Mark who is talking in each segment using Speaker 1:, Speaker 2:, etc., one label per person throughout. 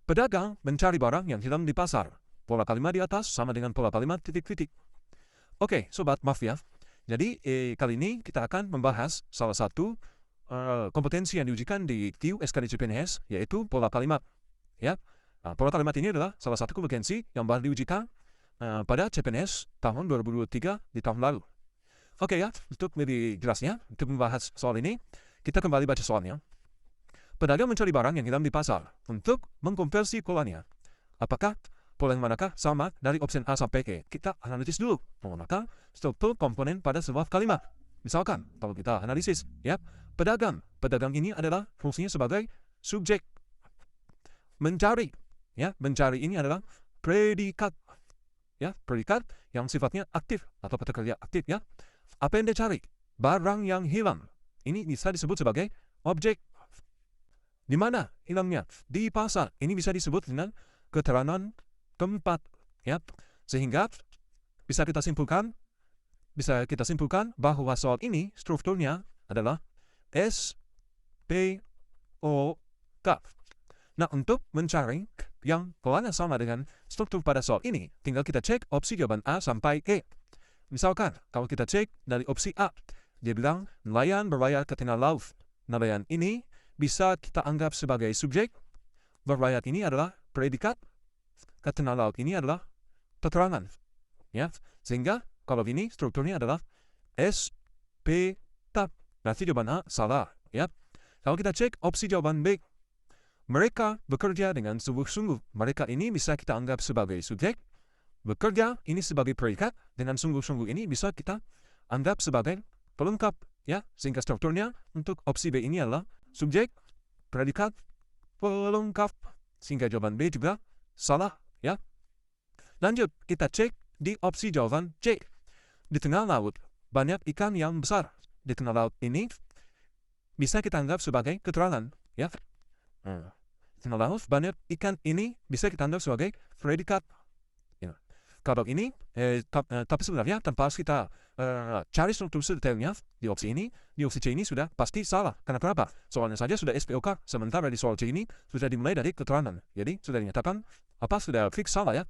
Speaker 1: Pedagang mencari barang yang hilang di pasar. Pola kalimat di atas sama dengan pola kalimat titik-titik. Oke, sobat, maaf ya. Jadi, kali ini kita akan membahas salah satu kompetensi yang diujikan di QSKD CPNS, yaitu pola kalimat. Ya, pola kalimat ini adalah salah satu kompetensi yang baru diujikan pada CPNS tahun 2023 di tahun lalu. Oke ya, untuk lebih jelasnya, untuk membahas soal ini, kita kembali baca soalnya. Pedagang mencari barang yang hilang di pasar untuk mengkonversi polanya. Apakah pola yang manakah sama dari opsi A sampai E? Kita analisis dulu menggunakan struktur komponen pada sebuah kalimat. Misalkan, kalau kita analisis, ya, pedagang. Pedagang ini adalah fungsinya sebagai subjek. Mencari, ya, mencari ini adalah predikat. Ya, predikat yang sifatnya aktif atau kata kerja aktif, ya. Apa yang dia cari? Barang yang hilang. Ini bisa disebut sebagai objek. Di mana hilangnya? Di pasar. Ini bisa disebut dengan keterangan tempat, ya. Sehingga bisa kita simpulkan bahwa soal ini strukturnya adalah S, P, O, K. Nah, untuk mencari yang polanya sama dengan struktur pada soal ini, tinggal kita cek opsi jawaban A sampai E. Misalkan, kalau kita cek dari opsi A, dia bilang nelayan berlayar ke tengah laut. Nelayan ini bisa kita anggap sebagai subjek, berlayar ini adalah predikat, ke tengah laut ini adalah keterangan. Ya, sehingga kalau ini strukturnya adalah S, P, T. Nanti jawaban A salah. Ya. Kalau kita cek opsi jawaban B, mereka bekerja dengan sungguh-sungguh. Mereka ini bisa kita anggap sebagai subjek, bekerja ini sebagai predikat, dengan sungguh-sungguh ini bisa kita anggap sebagai pelengkap. Ya, sehingga strukturnya untuk opsi B ini adalah subjek, predikat, pelengkap. Sehingga jawaban B juga salah. Ya. Lanjut, kita cek di opsi jawaban C. Di tengah laut, banyak ikan yang besar. Di tengah laut ini bisa kita anggap sebagai keterangan. Ya. Di tengah laut, banyak ikan ini bisa kita anggap sebagai predikat. Ya. Kalau ini, tapi sebenarnya tanpa kita cari struktur detailnya di opsi ini, di opsi C ini sudah pasti salah. Karena kenapa? Soalnya saja sudah SPOK, sementara di soal C ini sudah dimulai dari keterangan. Jadi sudah dinyatakan sudah fix salah, ya.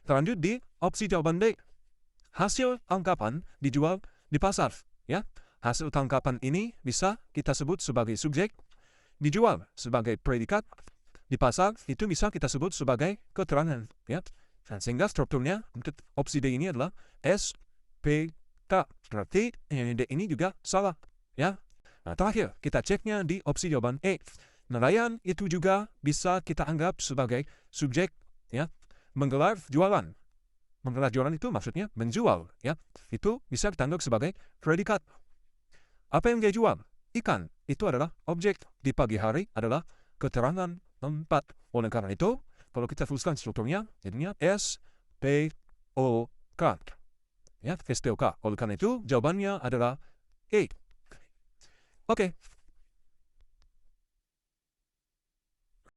Speaker 1: Lanjut di opsi jawaban D. Hasil tangkapan dijual di pasar, ya. Hasil tangkapan ini bisa kita sebut sebagai subjek, dijual sebagai predikat, di pasar itu bisa kita sebut sebagai keterangan, ya. Dan sehingga strukturnya untuk opsi D ini adalah S, P, K. Berarti D ini juga salah, ya. Nah, terakhir kita ceknya di opsi jawaban E. Nelayan itu juga bisa kita anggap sebagai subjek, ya. Menggelar jualan. Menggelar jualan itu maksudnya menjual, ya. Itu bisa kita anggap sebagai predikat. Apa yang dia jual? Ikan. Itu adalah objek. Di pagi hari adalah keterangan tempat. Oleh karena itu, kalau kita tuliskan strukturnya, jadinya S, P, O, K. Ya, S, P, O, K. Oleh karena itu, jawabannya adalah E. Oke.